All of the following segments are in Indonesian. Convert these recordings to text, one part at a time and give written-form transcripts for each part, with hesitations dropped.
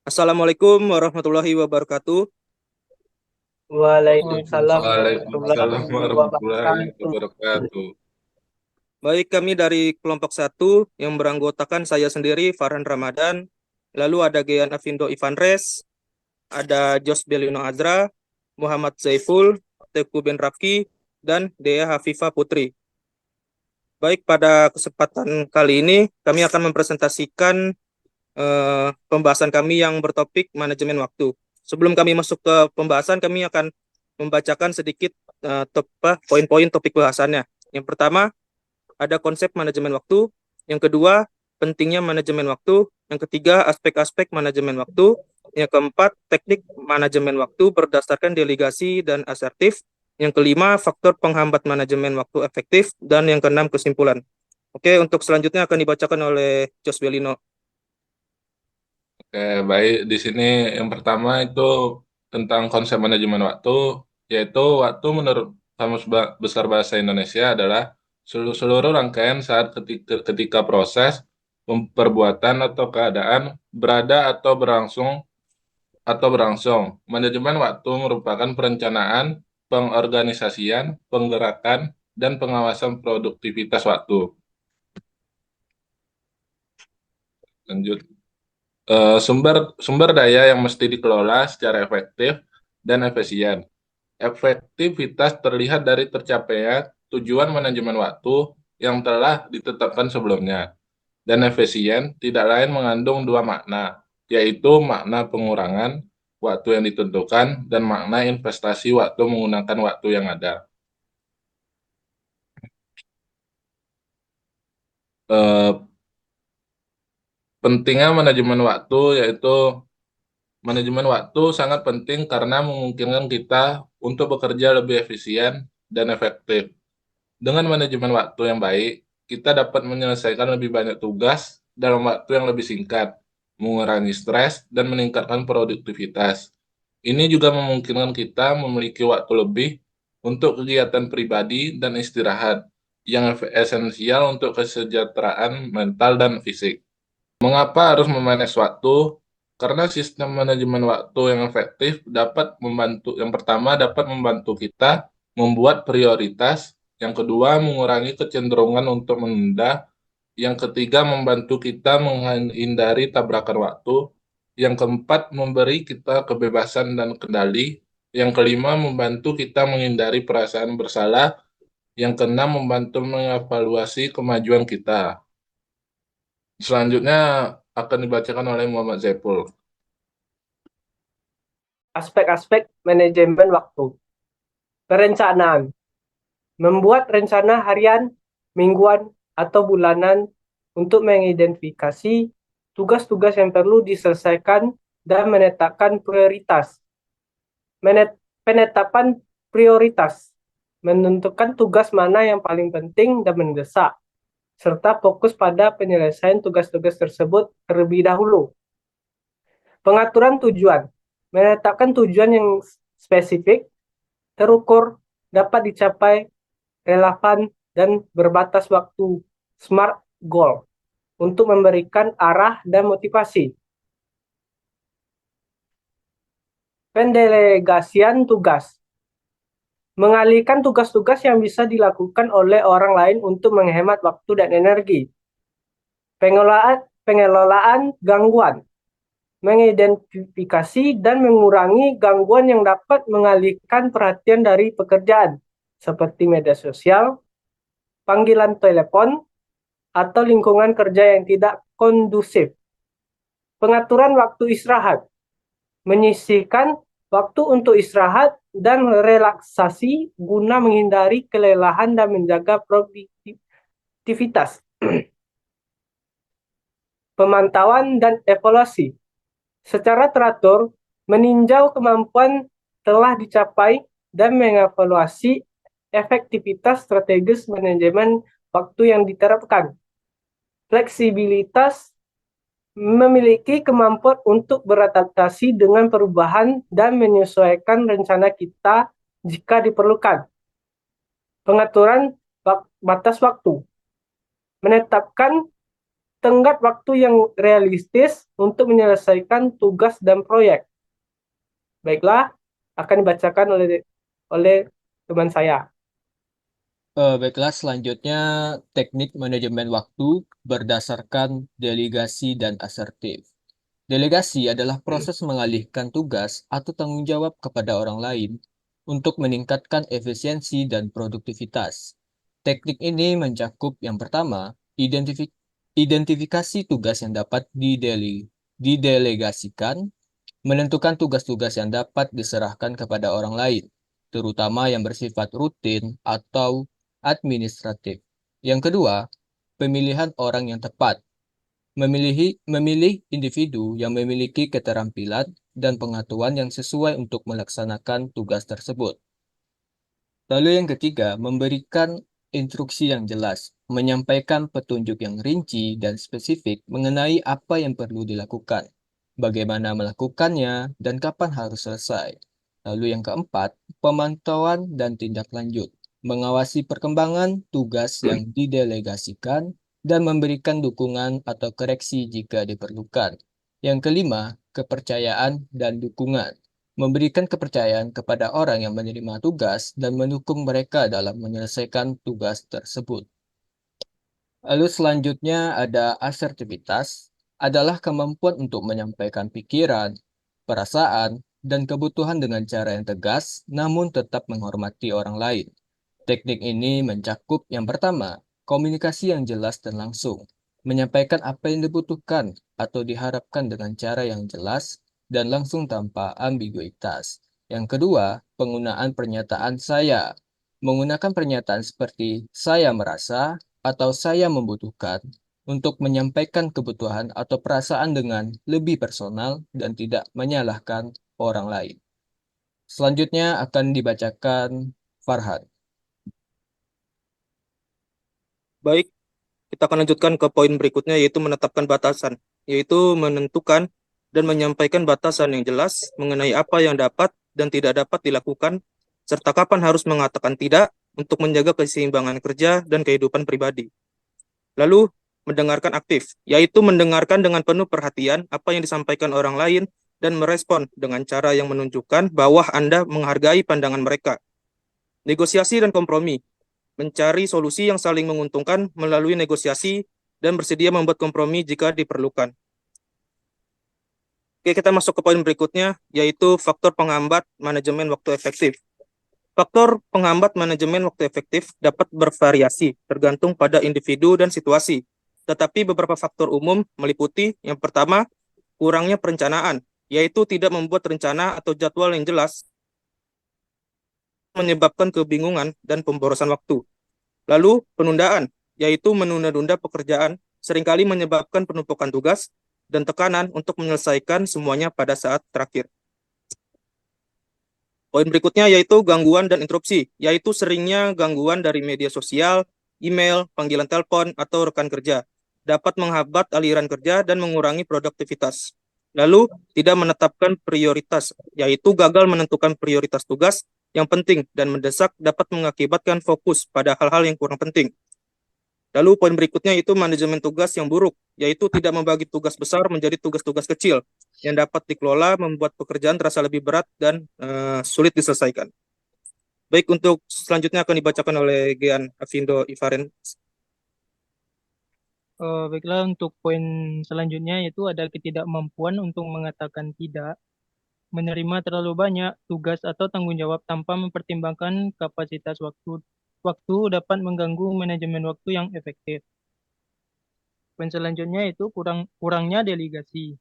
Assalamualaikum warahmatullahi wabarakatuh. Waalaikumsalam Waalaikumsalam warahmatullahi warahmatullahi wabarakatuh. wabarakatuh. Baik, kami dari kelompok satu yang beranggotakan saya sendiri, Farhan Ramadan. Lalu ada Gian Avindo Ivanres, ada Jos Belino Azra, Muhammad Zaiful, Teku Ben Rafki, dan Dea Hafifah Putri. Baik, pada kesempatan kali ini kami akan mempresentasikan pembahasan kami yang bertopik manajemen waktu. Sebelum kami masuk ke pembahasan, kami akan membacakan sedikit poin-poin topik bahasannya. Yang pertama, ada konsep manajemen waktu. Yang kedua, pentingnya manajemen waktu. Yang ketiga, aspek-aspek manajemen waktu. Yang keempat, teknik manajemen waktu berdasarkan delegasi dan asertif. Yang kelima, faktor penghambat manajemen waktu efektif. Dan yang keenam, kesimpulan. Oke, untuk selanjutnya akan dibacakan oleh Jos Belino. Oke, baik. Di sini yang pertama itu tentang konsep manajemen waktu, yaitu waktu menurut Kamus Besar Bahasa Indonesia adalah seluruh rangkaian saat ketika proses, perbuatan atau keadaan berada atau berlangsung. Manajemen waktu merupakan perencanaan, pengorganisasian, penggerakan, dan pengawasan produktivitas waktu. Lanjut. Sumber daya yang mesti dikelola secara efektif dan efisien. Efektivitas terlihat dari tercapainya tujuan manajemen waktu yang telah ditetapkan sebelumnya. Dan efisien tidak lain mengandung dua makna, yaitu makna pengurangan waktu yang ditentukan dan makna investasi waktu menggunakan waktu yang ada. Eh, Pentingnya manajemen waktu yaitu manajemen waktu sangat penting karena memungkinkan kita untuk bekerja lebih efisien dan efektif. Dengan manajemen waktu yang baik, kita dapat menyelesaikan lebih banyak tugas dalam waktu yang lebih singkat, mengurangi stres, dan meningkatkan produktivitas. Ini juga memungkinkan kita memiliki waktu lebih untuk kegiatan pribadi dan istirahat yang esensial untuk kesejahteraan mental dan fisik. Mengapa harus memanage waktu? Karena sistem manajemen waktu yang efektif yang pertama dapat membantu kita membuat prioritas, yang kedua mengurangi kecenderungan untuk menunda, yang ketiga membantu kita menghindari tabrakan waktu, yang keempat memberi kita kebebasan dan kendali, yang kelima membantu kita menghindari perasaan bersalah, yang keenam membantu mengevaluasi kemajuan kita. Selanjutnya akan dibacakan oleh Muhammad Zaipul. Aspek-aspek manajemen waktu. Perencanaan. Membuat rencana harian, mingguan, atau bulanan untuk mengidentifikasi tugas-tugas yang perlu diselesaikan dan menetapkan prioritas. Penetapan prioritas. Menentukan tugas mana yang paling penting dan mendesak, serta fokus pada penyelesaian tugas-tugas tersebut terlebih dahulu. Pengaturan tujuan. Menetapkan tujuan yang spesifik, terukur, dapat dicapai, relevan, dan berbatas waktu. SMART goal untuk memberikan arah dan motivasi. Pendelegasian tugas. Mengalihkan tugas-tugas yang bisa dilakukan oleh orang lain untuk menghemat waktu dan energi. Pengelolaan gangguan. Mengidentifikasi dan mengurangi gangguan yang dapat mengalihkan perhatian dari pekerjaan, seperti media sosial, panggilan telepon, atau lingkungan kerja yang tidak kondusif. Pengaturan waktu istirahat. Menyisihkan waktu untuk istirahat dan relaksasi guna menghindari kelelahan dan menjaga produktivitas. Pemantauan dan evaluasi. Secara teratur, meninjau kemampuan telah dicapai dan mengevaluasi efektivitas strategis manajemen waktu yang diterapkan. Fleksibilitas. Memiliki kemampuan untuk beradaptasi dengan perubahan dan menyesuaikan rencana kita jika diperlukan. Pengaturan batas waktu. Menetapkan tenggat waktu yang realistis untuk menyelesaikan tugas dan proyek. Baiklah, akan dibacakan oleh teman saya. Baiklah, selanjutnya teknik manajemen waktu berdasarkan delegasi dan asertif. Delegasi adalah proses mengalihkan tugas atau tanggung jawab kepada orang lain untuk meningkatkan efisiensi dan produktivitas. Teknik ini mencakup yang pertama, identifikasi tugas yang dapat didelegasikan, menentukan tugas-tugas yang dapat diserahkan kepada orang lain, terutama yang bersifat rutin atau administratif. Yang kedua, pemilihan orang yang tepat. Memilih individu yang memiliki keterampilan dan pengetahuan yang sesuai untuk melaksanakan tugas tersebut. Lalu yang ketiga, memberikan instruksi yang jelas, menyampaikan petunjuk yang rinci dan spesifik mengenai apa yang perlu dilakukan, bagaimana melakukannya, dan kapan harus selesai. Lalu yang keempat, pemantauan dan tindak lanjut, mengawasi perkembangan tugas yang didelegasikan dan memberikan dukungan atau koreksi jika diperlukan. Yang kelima, kepercayaan dan dukungan, memberikan kepercayaan kepada orang yang menerima tugas dan mendukung mereka dalam menyelesaikan tugas tersebut. Lalu selanjutnya ada asertivitas, adalah kemampuan untuk menyampaikan pikiran, perasaan, dan kebutuhan dengan cara yang tegas, namun tetap menghormati orang lain. Teknik ini mencakup yang pertama, komunikasi yang jelas dan langsung, menyampaikan apa yang dibutuhkan atau diharapkan dengan cara yang jelas dan langsung tanpa ambiguitas. Yang kedua, penggunaan pernyataan saya, menggunakan pernyataan seperti saya merasa atau saya membutuhkan untuk menyampaikan kebutuhan atau perasaan dengan lebih personal dan tidak menyalahkan orang lain. Selanjutnya akan dibacakan Farhan. Baik, kita akan lanjutkan ke poin berikutnya, yaitu menetapkan batasan, yaitu menentukan dan menyampaikan batasan yang jelas mengenai apa yang dapat dan tidak dapat dilakukan, serta kapan harus mengatakan tidak untuk menjaga keseimbangan kerja dan kehidupan pribadi. Lalu, mendengarkan aktif, yaitu mendengarkan dengan penuh perhatian apa yang disampaikan orang lain dan merespon dengan cara yang menunjukkan bahwa Anda menghargai pandangan mereka. Negosiasi dan kompromi, mencari solusi yang saling menguntungkan melalui negosiasi dan bersedia membuat kompromi jika diperlukan. Oke, kita masuk ke poin berikutnya, yaitu faktor penghambat manajemen waktu efektif. Faktor penghambat manajemen waktu efektif dapat bervariasi tergantung pada individu dan situasi. Tetapi beberapa faktor umum meliputi yang pertama, kurangnya perencanaan, yaitu tidak membuat rencana atau jadwal yang jelas menyebabkan kebingungan dan pemborosan waktu. Lalu penundaan, yaitu menunda-nunda pekerjaan, seringkali menyebabkan penumpukan tugas dan tekanan untuk menyelesaikan semuanya pada saat terakhir. Poin berikutnya yaitu gangguan dan interupsi, yaitu seringnya gangguan dari media sosial, email, panggilan telepon, atau rekan kerja dapat menghambat aliran kerja dan mengurangi produktivitas. Lalu, tidak menetapkan prioritas, yaitu gagal menentukan prioritas tugas yang penting dan mendesak dapat mengakibatkan fokus pada hal-hal yang kurang penting. Lalu poin berikutnya itu manajemen tugas yang buruk, yaitu tidak membagi tugas besar menjadi tugas-tugas kecil yang dapat dikelola, membuat pekerjaan terasa lebih berat dan sulit diselesaikan. Baik, untuk selanjutnya akan dibacakan oleh Gian Afindo Ifaren. Baiklah, untuk poin selanjutnya yaitu ada ketidakmampuan untuk mengatakan tidak, menerima terlalu banyak tugas atau tanggung jawab tanpa mempertimbangkan kapasitas waktu. Waktu dapat mengganggu manajemen waktu yang efektif. Poin selanjutnya itu kurangnya delegasi.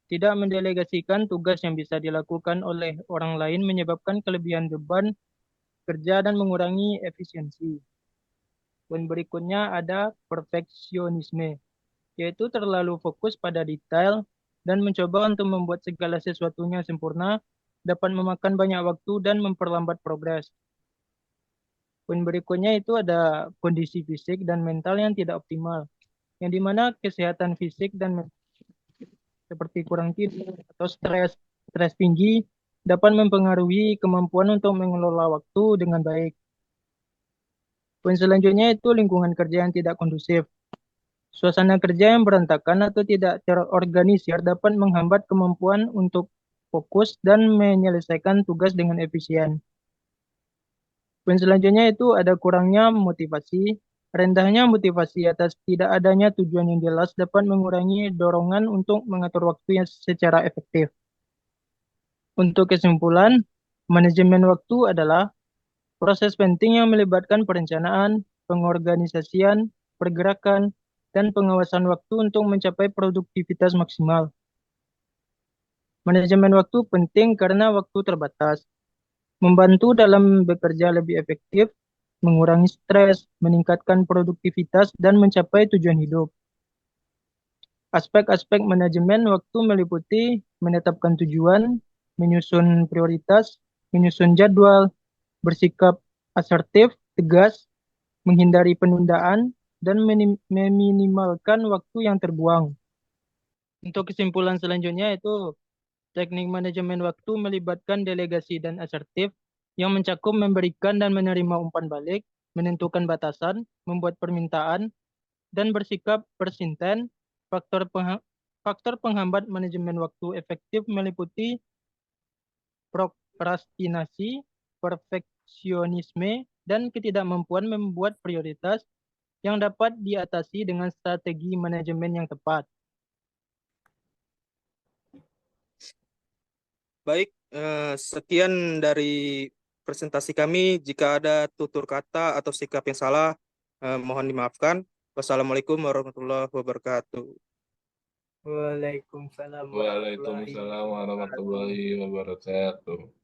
Tidak mendelegasikan tugas yang bisa dilakukan oleh orang lain menyebabkan kelebihan beban kerja dan mengurangi efisiensi. Poin berikutnya ada perfeksionisme, yaitu terlalu fokus pada detail dan mencoba untuk membuat segala sesuatunya sempurna, dapat memakan banyak waktu dan memperlambat progres. Poin berikutnya itu ada kondisi fisik dan mental yang tidak optimal, yang dimana kesehatan fisik dan seperti kurang tidur atau stres tinggi dapat mempengaruhi kemampuan untuk mengelola waktu dengan baik. Poin selanjutnya itu lingkungan kerja yang tidak kondusif, Suasana kerja yang berantakan atau tidak terorganisir dapat menghambat kemampuan untuk fokus dan menyelesaikan tugas dengan efisien. Poin selanjutnya itu ada kurangnya motivasi. Rendahnya motivasi atas tidak adanya tujuan yang jelas dapat mengurangi dorongan untuk mengatur waktu yang secara efektif. Untuk kesimpulan, manajemen waktu adalah proses penting yang melibatkan perencanaan, pengorganisasian, pergerakan, dan pengawasan waktu untuk mencapai produktivitas maksimal. Manajemen waktu penting karena waktu terbatas, membantu dalam bekerja lebih efektif, mengurangi stres, meningkatkan produktivitas, dan mencapai tujuan hidup. Aspek-aspek manajemen waktu meliputi menetapkan tujuan, menyusun prioritas, menyusun jadwal, bersikap asertif, tegas, menghindari penundaan, dan meminimalkan waktu yang terbuang. Untuk kesimpulan selanjutnya itu teknik manajemen waktu melibatkan delegasi dan asertif yang mencakup memberikan dan menerima umpan balik, menentukan batasan, membuat permintaan, dan bersikap persisten. Faktor penghambat manajemen waktu efektif meliputi prokrastinasi, perfeksionisme, dan ketidakmampuan membuat prioritas yang dapat diatasi dengan strategi manajemen yang tepat. Baik, sekian dari presentasi kami. Jika ada tutur kata atau sikap yang salah, mohon dimaafkan. Wassalamualaikum warahmatullahi wabarakatuh. Waalaikumsalam Waalaikumsalam warahmatullahi wabarakatuh.